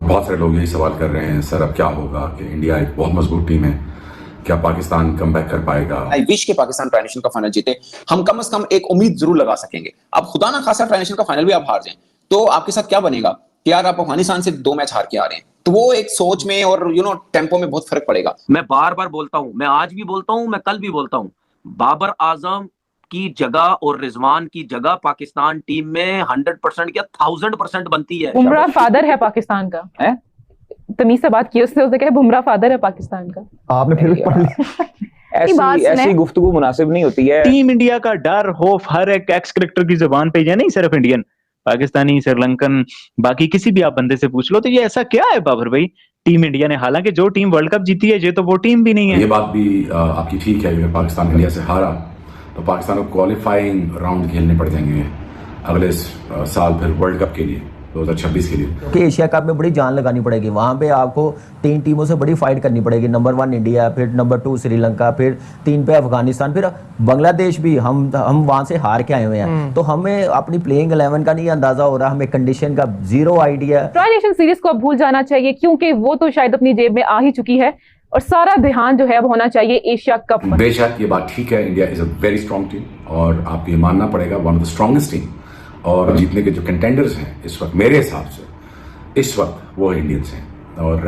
बहुत सारे लोग यही सवाल कर रहे हैं, सर अब क्या होगा कि इंडिया एक बहुत मजबूत टीम है, क्या पाकिस्तान कम बैक कर पाएगा? आई विश के पाकिस्तान ट्रांजिशन का फाइनल जीते। हम कम से कम एक उम्मीद जरूर लगा सकेंगे। अब खुदा ना खासा ट्रांजिशन का फाइनल भी आप हार जाएं तो आपके साथ क्या बनेगा कि यार आप अफगानिस्तान से 2 मैच हार के आ रहे हैं, तो वो एक सोच में और टेम्पो में बहुत फर्क पड़ेगा। मैं बार बार बोलता हूं, मैं आज भी बोलता हूं, मैं कल भी बोलता हूं, बाबर आजम की जगह और रिजवान की जगह पाकिस्तान टीम में 100% या 1000% बनती है। बुमराह फादर है पाकिस्तान का है, तमीज से बात की उसने कहा बुमराह फादर है पाकिस्तान का। आपने फिर भी पढ़ लिया। ऐसी गुफ्तगू मुनासिब नहीं होती है। टीम इंडिया का डर खौफ हर एक एक्स क्रिकेटर की जुबान पे, नहीं सिर्फ इंडियन, पाकिस्तानी, श्रीलंकन, बाकी किसी भी आप बंदे से पूछ लो तो ये ऐसा क्या है बाबर भाई टीम इंडिया ने? हालांकि जो टीम वर्ल्ड कप जीती है ये तो वो टीम भी नहीं है। ये बात भी आपकी ठीक है, अगर पाकिस्तान इंडिया से हारा तो पाकिस्तान को क्वालिफाइंग राउंड खेलने पड़ जाएंगे अगले साल फिर वर्ल्ड कप के लिए 2026 के लिए। क्योंकि एशिया कप में बड़ी जान लगानी पड़ेगी, वहाँ पे आपको 3 टीमों से बड़ी फाइट करनी पड़ेगी। नंबर 1 इंडिया, फिर नंबर 2 श्रीलंका, फिर 3 पे अफगानिस्तान, फिर बांग्लादेश भी। हम वहाँ से हार के आए हुए हैं, तो हमें अपनी प्लेइंग 11 का नहीं अंदाजा हो रहा, हमें कंडीशन का जीरो आइडिया। ट्राई सीरीज को अब भूल जाना चाहिए क्योंकि वो तो शायद अपनी जेब में आ ही चुकी है और सारा ध्यान जो है अब होना चाहिए एशिया कप पर। बेशक ये बात ठीक है, India is a very strong team और आपको ये मानना पड़ेगा one of the strongest team, और जीतने के जो कंटेंडर्स हैं इस वक्त मेरे हिसाब से इस वक्त वो इंडियंस हैं, और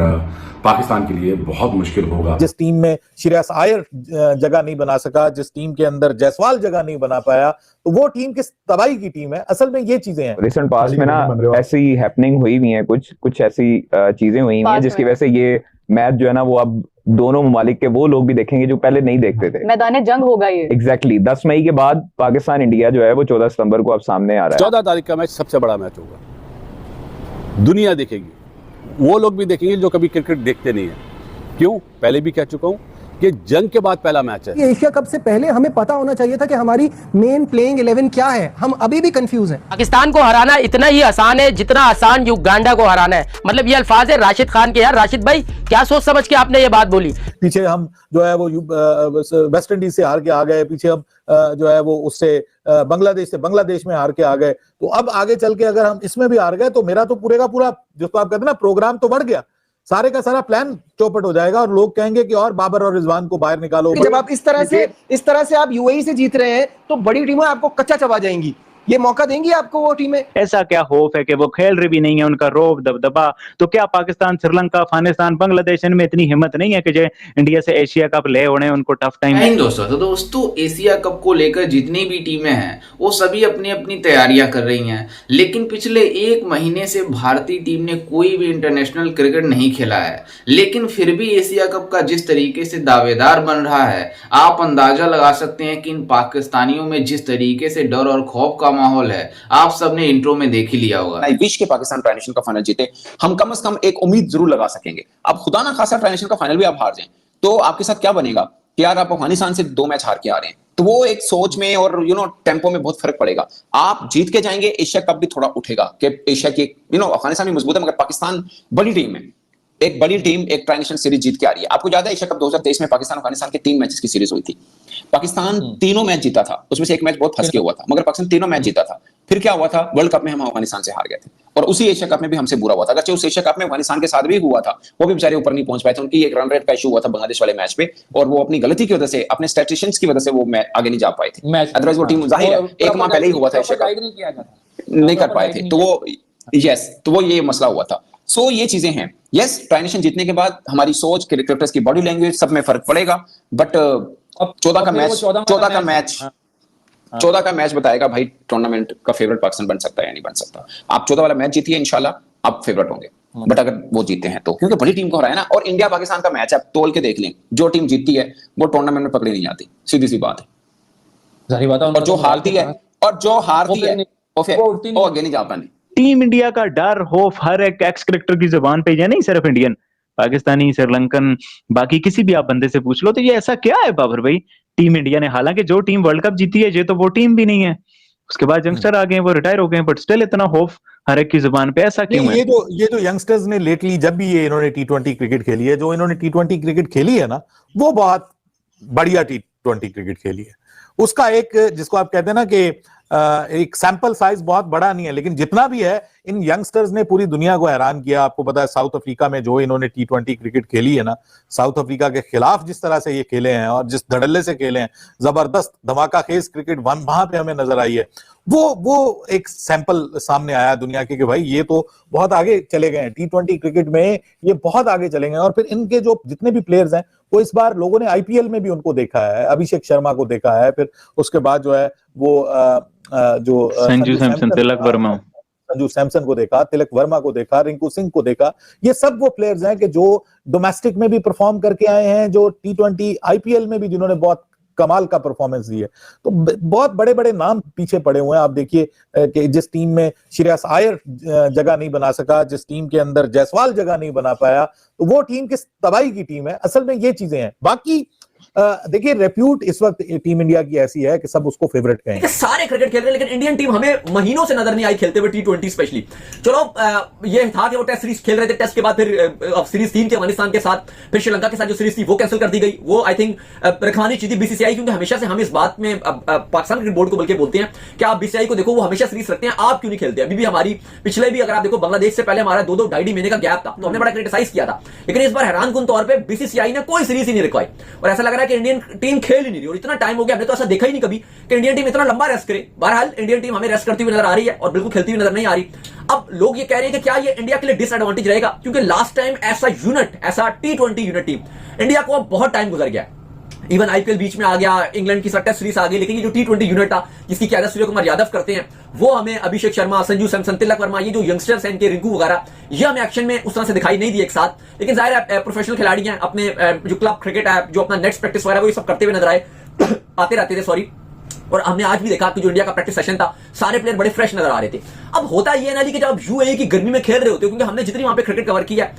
पाकिस्तान के लिए बहुत मुश्किल होगा। जिस टीम में श्रेयस अय्यर जगह नहीं बना सका, जिस टीम के अंदर जायसवाल जगह नहीं बना पाया, तो वो टीम किस तबाही की टीम है। असल में ये चीजें हैं। रिसेंट पास्ट में ना ऐसी हैपनिंग हुई हुई है, कुछ ऐसी चीजें हुई हैं जिसकी वजह से ये मैच जो है ना वो अब दोनों ममालिक के वो लोग भी देखेंगे जो पहले नहीं देखते थे। मैदान जंग होगा ये। एग्जैक्टली 10 मई के बाद पाकिस्तान इंडिया जो है वो 14 सितंबर को अब सामने आ रहा है। 14 तारीख का मैच सबसे बड़ा मैच होगा, दुनिया देखेगी, वो लोग भी देखेंगे जो कभी क्रिकेट देखते नहीं है। क्यों? पहले भी कह चुका हूं कि जंग के बाद पहला मैच है। एशिया कप से पहले हमें पता होना चाहिए था कि हमारी मेन प्लेइंग 11 क्या है। हम अभी भी कंफ्यूज हैं। पाकिस्तान को हराना इतना ही आसान है जितना आसान युगांडा को हराना है। मतलब ये अल्फाज है राशिद खान के। यार राशिद भाई क्या सोच समझ के आपने ये बात बोली? पीछे हम जो है वो वेस्ट इंडीज से हार के आ गए, पीछे हम जो है वो उससे बांग्लादेश में हार के आ गए, तो अब आगे चल के अगर हम इसमें भी हार गए तो मेरा तो पूरे का पूरा जिसको आप कहते हैं ना प्रोग्राम तो बढ़ गया, सारे का सारा प्लान चौपट हो जाएगा और लोग कहेंगे कि और बाबर और रिजवान को बाहर निकालो। जब आप इस तरह से आप यूएई से जीत रहे हैं तो बड़ी टीमें आपको कच्चा चबा जाएंगी। ये मौका देंगी आपको वो टीमें? ऐसा क्या खौफ है कि वो खेल रही भी नहीं है, उनका रोब दबदबा? तो क्या पाकिस्तान, श्रीलंका, अफगानिस्तान, बांग्लादेश में इतनी हिम्मत नहीं है कि जो इंडिया से एशिया कप ले उन्हें उनको टफ टाइम? नहीं दोस्तों, तो दोस्तों एशिया कप को लेकर जितनी भी टीमें हैं वो सभी अपनी अपनी तैयारियां कर रही हैं, लेकिन पिछले 1 महीने से भारतीय टीम ने कोई भी इंटरनेशनल क्रिकेट नहीं खेला है। लेकिन फिर भी एशिया कप का जिस तरीके से दावेदार बन रहा है, आप अंदाजा लगा सकते हैं कि इन पाकिस्तानियों में जिस तरीके से डर और खौफ का माहौल है, आप सबने इंट्रो में देख ही लिया होगा। आई विश के पाकिस्तान ट्रांजिशन का फाइनल जीते। हम कम से कम एक उम्मीद जरूर लगा सकेंगे। अब खुदा ना खासा ट्रांजिशन का फाइनल भी आप हार जाएं तो आपके साथ क्या बनेगा कि यार आप अफगानिस्तान से 2 मैच हार के आ रहे हैं, तो वो एक सोच में और टेम्पो में बहुत फर्क पड़ेगा। आप जीत के जाएंगे, एशिया कप भी थोड़ा उठेगा कि एशिया की अफगानिस्तान भी मजबूत है मगर पाकिस्तान बड़ी टीम है, एक बड़ी टीम एक ट्रांजिशन सीरीज जीत के आ रही है। आपको याद है एशिया कप 2023 में पाकिस्तान अफगानिस्तान के 3 मैचेस की सीरीज हुई थी। पाकिस्तान तीनों मैच जीता था, उसमें से एक मैच बहुत फंस के हुआ था मगर पाकिस्तान तीनों मैच जीता था। फिर क्या हुआ था, वर्ल्ड कप में हम अफगानिस्तान से हार गए थे और उसी एशिया कप में भी हमसे बुरा हुआ था। अगर उस एशिया कप में अफगानिस्तान के साथ भी हुआ था, वो भी बेचारे ऊपर नहीं पहुंच पाए थे, उनकी एक रन रेट का इशू हुआ था बांग्लादेश वाले मैच पे और वो अपनी गलती की वजह से, अपने स्टैटिस्टिशियंस की वजह से वो आगे नहीं जा पाए थे। अदरवाइज वो टीम जाहिर है 1 माह पहले ही हुआ था एशिया कप, नहीं कर पाए थे, तो वो तो वो ये मसला हुआ था। सो ये चीजें हैं। यस, ट्रांजिशन जीतने के बाद हमारी सोच, क्रिकेटर्स की बॉडी लैंग्वेज सब में फर्क पड़ेगा, बट 14 का मैच बताएगा भाई टूर्नामेंट का फेवरेट पाकिस्तान बन सकता है या नहीं बन सकता। आप 14 वाला मैच जीतिए, इंशाल्लाह आप फेवरेट होंगे, बट अगर वो जीते हैं तो, क्योंकि बड़ी टीम को हराया ना। और इंडिया पाकिस्तान का मैच है, आप तोल के देख लें, जो टीम जीतती है वो टूर्नामेंट में पकड़ी नहीं जाती, सीधी सी बात है। और जो हारती है वो आगे नहीं जा पाने। टीम इंडिया का डर खौफ हर एक एक्स क्रिकेटर की जुबान पे, नहीं सिर्फ इंडियन, पाकिस्तानी, श्रीलंकन, बाकी किसी भी आप बंदे से पूछ लो तो ये ऐसा क्या है बाबर भाई टीम इंडिया ने? हालांकि जो टीम वर्ल्ड कप जीती है ये तो वो टीम भी नहीं है। उसके बाद यंगस्टर आ गए, वो रिटायर हो गए, बट स्टिल इतना खौफ हर एक की जुबान पे, ऐसा क्यों है? ये जो यंगस्टर्स ने लेटली जब भी ये इन्होंने T20 क्रिकेट खेली है, जो इन्होंने T20 क्रिकेट खेली है ना, वो बहुत बढ़िया T20 क्रिकेट खेली है। उसका एक जिसको आप कहते हैं ना कि एक सैंपल साइज बहुत बड़ा नहीं है, लेकिन जितना भी है इन यंगस्टर्स ने पूरी दुनिया को हैरान किया। आपको पता है साउथ अफ्रीका में जो इन्होंने T20 क्रिकेट खेली है ना, साउथ अफ्रीका के खिलाफ जिस तरह से ये खेले हैं और जिस धड़ल्ले से खेले हैं, जबरदस्त धमाकाखेज क्रिकेट वहां पे हमें नजर आई है। वो एक सैंपल सामने आया दुनिया के कि भाई ये तो बहुत आगे चले गए हैं, T20 क्रिकेट में ये बहुत आगे चले गए। और फिर इनके जो जितने भी प्लेयर्स हैं वो इस बार लोगों ने IPL में भी उनको देखा है, अभिषेक शर्मा को देखा है, फिर उसके बाद जो है वो जो संजू सैमसन, तिलक वर्मा, संजू सैमसन को देखा, तिलक वर्मा को देखा, रिंकू सिंह को देखा। ये सब वो प्लेयर्स हैं कि जो डोमेस्टिक में भी परफॉर्म करके आए हैं, जो T20 IPL में भी जिन्होंने बहुत कमाल का परफॉर्मेंस दी है। तो बहुत बड़े बड़े नाम पीछे पड़े हुए हैं। आप देखिए कि जिस टीम में श्रेयस अय्यर जगह नहीं बना सका, जिस टीम के अंदर जायसवाल जगह नहीं बना पाया, तो वो टीम किस तबाही की टीम है। असल में ये चीजें हैं। बाकी देखिए रेप्यूट इस वक्त टीम इंडिया की ऐसी है कि सब उसको फेवरेट कहेंगे। सारे क्रिकेट खेल रहे हैं, लेकिन इंडियन टीम हमें महीनों से नजर नहीं आई खेलते हुए T20 स्पेशली। चलो ये था कि वो टेस्ट सीरीज खेल रहे थे, टेस्ट के बाद फिर सीरीज 3 के अफगानिस्तान के साथ, फिर श्रीलंका के साथ जो सीरीज थी वो कैंसिल कर दी गई। वो आई थिंक रखवानी चाहिए BCCI, क्योंकि हमेशा से हम इस बात में पाकिस्तान क्रिकेट बोर्ड को बल्कि बोलते हैं कि आप BCCI को देखो, वो हमेशा सीरीज रखते हैं, आप क्यों नहीं खेलते। अभी भी हमारी पिछले भी अगर आप देखो बांग्लादेश से पहले हमारा 2-2 ढाई महीने का गैप था, तो हमने बड़ा क्रिटिसाइज किया था। लेकिन इस बार हैरानकुन तौर पर BCCI ने कोई सीरीज ही नहीं रखवाई और ऐसा लग रहा है कि इंडियन टीम खेल ही नहीं रही। और इतना टाइम हो गया, हमने तो ऐसा देखा ही नहीं कभी कि इंडियन टीम इतना लंबा रेस्ट करे। बहरहाल इंडियन टीम हमें रेस्ट करती हुई नजर आ रही है और बिल्कुल खेलती हुई नजर नहीं आ रही। अब लोग ये कह रहे हैं कि क्या ये इंडिया के लिए डिसएडवांटेज रहेगा, क्योंकि लास्ट टाइम ऐसा यूनिट, ऐसा T20 यूनिट टीम इंडिया को अब बहुत टाइम गुजर गया। इवन IPL बीच में आ गया, इंग्लैंड की टेस्ट सीरीज आ गई, लेकिन ये जो T20 यूनिट था जिसकी क़यादत सूर्य कुमार यादव करते हैं, वो हमें अभिषेक शर्मा, संजू सैमसन, तिलक वर्मा, ये जो यंगस्टर्स हैं इनके, रिंकू वगैरह, ये हमें एक्शन में उस तरह से दिखाई नहीं दी एक साथ। लेकिन जाहिर है प्रोफेशनल खिलाड़ी हैं, अपने जो क्लब क्रिकेट है, जो अपना नेक्स्ट प्रैक्टिस वगैरह वो ये सब करते हुए नजर आए, आते रहते थे, सॉरी। और हमने आज भी देखा कि जो इंडिया का प्रैक्टिस सेशन था, सारे प्लेयर बड़े फ्रेश नजर आ रहे थे। अब होता ये ना कि जब आप UAE की गर्मी में खेल रहे होते हो, क्योंकि हमने जितनी वहां पे क्रिकेट कवर किया,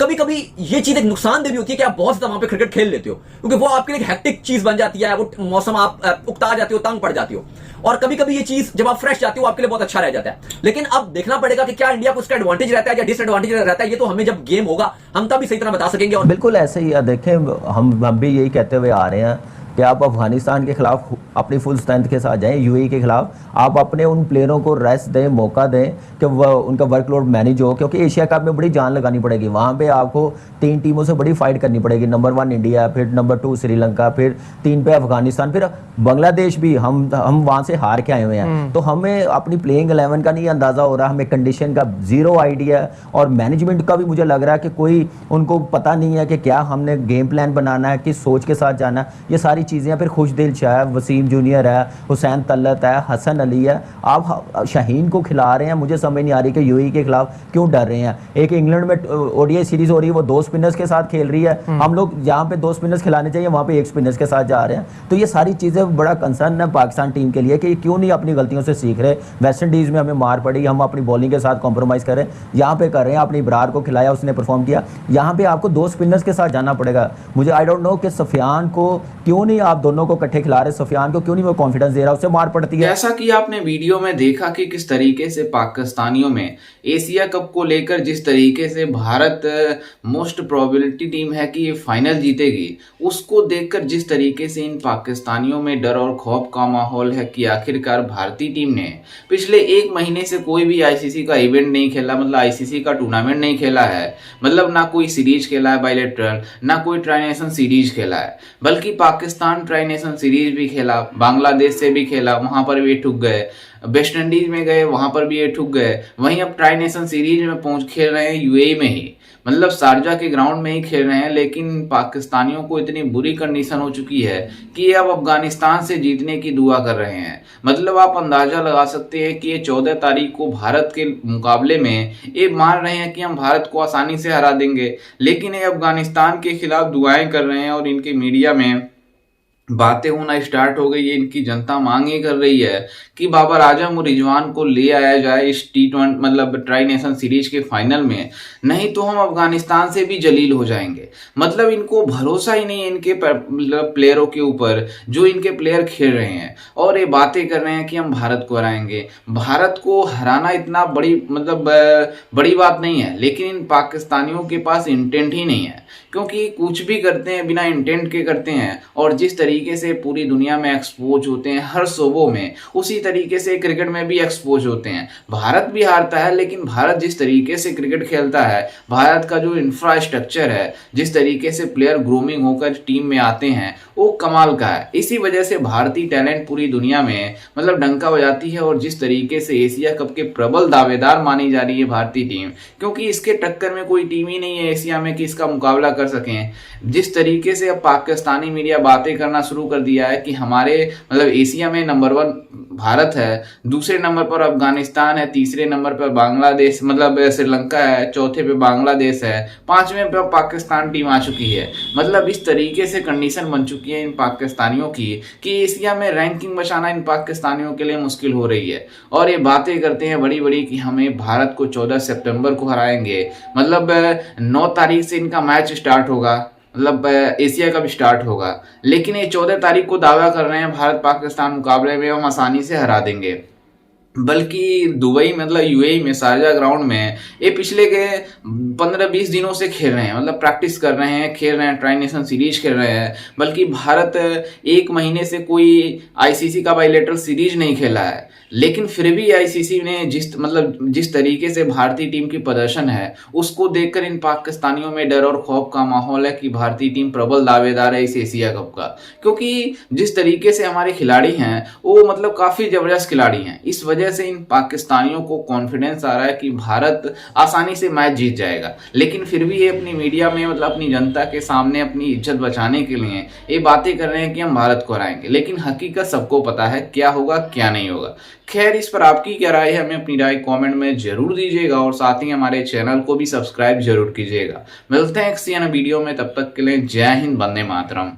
कभी कभी ये चीज एक नुकसानदेह भी होती है कि आप बहुत ज्यादा वहां पे क्रिकेट खेल लेते हो, क्योंकि वो आपके लिए हेक्टिक चीज बन जाती है, वो मौसम आप उकता जाते हो, तंग पड़ जाते हो। और कभी कभी ये चीज जब आप फ्रेश जाते हो आपके लिए बहुत अच्छा रह जाता है। लेकिन अब देखना पड़ेगा कि क्या इंडिया को इसका एडवांटेज रहता है या डिसएडवांटेज रहता है, ये तो हमें जब गेम होगा हम तभी सही तरह बता सकेंगे। और बिल्कुल ऐसे ही है। देखें हम भी यही कहते हुए आ रहे हैं कि आप अफगानिस्तान के खिलाफ अपनी फुल स्ट्रेंथ के साथ जाएं, UAE के खिलाफ आप अपने उन प्लेयरों को रेस्ट दें, मौका दें कि वह उनका वर्कलोड मैनेज हो, क्योंकि एशिया कप में बड़ी जान लगानी पड़ेगी। वहाँ पे आपको 3 टीमों से बड़ी फाइट करनी पड़ेगी। नंबर 1 इंडिया, फिर नंबर 2 श्रीलंका, फिर 3 पे अफगानिस्तान, फिर बांग्लादेश भी। हम वहाँ से हार के आए हुए हैं, तो हमें अपनी प्लेइंग 11 का नहीं अंदाज़ा हो रहा, हमें कंडीशन का ज़ीरो आइडिया, और मैनेजमेंट का भी मुझे लग रहा है कि कोई उनको पता नहीं है कि क्या हमने गेम प्लान बनाना है, किस सोच के साथ जाना है। ये सारी चीज़ें, फिर खुशदिल शाह है, वसीम जूनियर है, हुसैन तलत है, हसन अली है, आप शाहीन को खिला रहे हैं। मुझे समझ नहीं आ रही कि UAE के खिलाफ क्यों डर रहे हैं। एक इंग्लैंड में ODI सीरीज हो रही है, वो 2 स्पिनर्स के साथ खेल रही है, हम लोग जहाँ पे 2 स्पिनर्स खिलाने चाहिए वहाँ पे 1 स्पिनर्स के साथ जा रहे हैं। तो ये सारी चीज़ें बड़ा कंसर्न है पाकिस्तान टीम के लिए कि क्यों नहीं अपनी गलतियों से सीख रहे। वेस्ट इंडीज़ में हमें मार पड़ी, हम अपनी बॉलिंग के साथ कॉम्प्रोमाइज़ करें, यहाँ पे कर रहे हैं। अपनी इब्रार को खिलाया, उसने परफॉर्म किया, यहाँ पे आपको 2 स्पिनर्स के साथ जाना पड़ेगा। मुझे आई डोंट नो कि सफियान को क्यों नहीं आप दोनों को इकट्ठे खिला रहे, सफियान को क्यों नहीं वो कॉन्फिडेंस दे रहा, उससे मार पड़ती है। जैसा कि आपने वीडियो में देखा कि किस तरीके से पाकिस्तानियों में एशिया कप को लेकर जिस तरीके से भारत मोस्ट प्रोबेबिलिटी टीम है कि ये फाइनल जीतेगी, उसको देखकर जिस तरीके से इन पाकिस्तानियों में डर और खौफ का माहौल है कि आखिरकार भारतीय टीम ने पिछले 1 महीने से कोई भी ICC का इवेंट नहीं खेला, मतलब ICC का टूर्नामेंट नहीं खेला है, मतलब ना कोई सीरीज खेला है बायलैटरल, ना कोई ट्राई नेशन सीरीज खेला है, बल्कि पाकिस्तान ट्राई नेशन सीरीज भी खेला, बांग्लादेश से भी खेला, वहां पर भी ठुक गए, वेस्ट इंडीज में गए, वहां पर भी ये ठुक गए, वहीं अब ट्राई नेशन सीरीज में खेल रहे हैं UAE में ही, मतलब शारजा के ग्राउंड में ही खेल रहे हैं। लेकिन पाकिस्तानियों को इतनी बुरी कंडीशन हो चुकी है कि ये अब अफगानिस्तान से जीतने की दुआ कर रहे हैं। मतलब आप अंदाजा लगा सकते हैं कि ये 14 तारीख को भारत के मुकाबले में ये मान रहे हैं कि हम भारत को आसानी से हरा देंगे, लेकिन ये अफगानिस्तान के खिलाफ दुआएं कर रहे हैं और इनके मीडिया में बातें होना स्टार्ट हो गई है। इनकी जनता मांग ये कर रही है कि बाबर आजम और रिजवान को ले आया जाए इस T20 मतलब ट्राई नेशन सीरीज के फाइनल में, नहीं तो हम अफगानिस्तान से भी जलील हो जाएंगे। मतलब इनको भरोसा ही नहीं है इनके मतलब प्लेयरों के ऊपर, जो इनके प्लेयर खेल रहे हैं, और ये बातें कर रहे हैं कि हम भारत को हराएंगे। भारत को हराना इतना बड़ी बात नहीं है, लेकिन इन पाकिस्तानियों के पास इंटेंट ही नहीं है, क्योंकि कुछ भी करते हैं बिना इंटेंट के करते हैं, और जिस तरीके से पूरी दुनिया में एक्सपोज होते हैं हर शोबों में, उसी तरीके से क्रिकेट में भी एक्सपोज होते हैं। भारत भी हारता है, लेकिन भारत जिस तरीके से क्रिकेट खेलता है, भारत का जो इंफ्रास्ट्रक्चर है, जिस तरीके से प्लेयर ग्रूमिंग होकर टीम में आते हैं, वो कमाल का है। इसी वजह से भारतीय टैलेंट पूरी दुनिया में मतलब डंका बजाती है, और जिस तरीके से एशिया कप के प्रबल दावेदार मानी जा रही है भारतीय टीम, क्योंकि इसके टक्कर में कोई टीम ही नहीं है एशिया में कि इसका मुकाबला कर सकें। जिस तरीके से अब पाकिस्तानी मीडिया बातें करना शुरू कर दिया है कि हमारे मतलब एशिया में नंबर 1 भारत है, दूसरे नंबर पर अफगानिस्तान है, तीसरे नंबर पर बांग्लादेश मतलब श्रीलंका है, चौथे पे बांग्लादेश है, 5वें पे पाकिस्तान टीम आ चुकी है। मतलब इस तरीके से कंडीशन बन चुकी है इन पाकिस्तानियों की कि एशिया में रैंकिंग बचाना इन पाकिस्तानियों के लिए मुश्किल हो रही है। और ये बातें करते हैं बड़ी बड़ी कि हमें भारत को 14 सितंबर को हराएंगे, मतलब 9 तारीख से इनका मैच स्टार्ट होगा, मतलब एशिया कप स्टार्ट होगा, लेकिन ये 14 तारीख को दावा कर रहे हैं भारत पाकिस्तान मुकाबले में हम आसानी से हरा देंगे। बल्कि दुबई मतलब यूएई में शारजा ग्राउंड में ये पिछले के 15-20 दिनों से खेल रहे हैं, मतलब प्रैक्टिस कर रहे हैं, खेल रहे हैं, ट्राई नेशन सीरीज खेल रहे हैं। बल्कि भारत 1 महीने से कोई आईसीसी का बायलैटरल सीरीज नहीं खेला है, लेकिन फिर भी आईसीसी ने जिस तरीके से भारतीय टीम की प्रदर्शन है उसको देखकर इन पाकिस्तानियों में डर और खौफ का माहौल है कि भारतीय टीम प्रबल दावेदार है इस एशिया कप का। क्योंकि जिस तरीके से हमारे खिलाड़ी हैं वो मतलब काफी जबरदस्त खिलाड़ी हैं, इस वजह से इन पाकिस्तानियों को कॉन्फिडेंस आ रहा है कि भारत आसानी से मैच जीत जाएगा। लेकिन फिर भी ये अपनी मीडिया में मतलब अपनी जनता के सामने अपनी इज्जत बचाने के लिए ये बातें कर रहे हैं कि हम भारत को हराएंगे, लेकिन हकीकत सबको पता है क्या होगा क्या नहीं होगा। खैर, इस पर आपकी क्या राय है, हमें अपनी राय कमेंट में जरूर दीजिएगा, और साथ ही हमारे चैनल को भी सब्सक्राइब जरूर कीजिएगा। मिलते हैं किसी अन्य वीडियो में, तब तक के लिए जय हिंद, वंदे मातरम।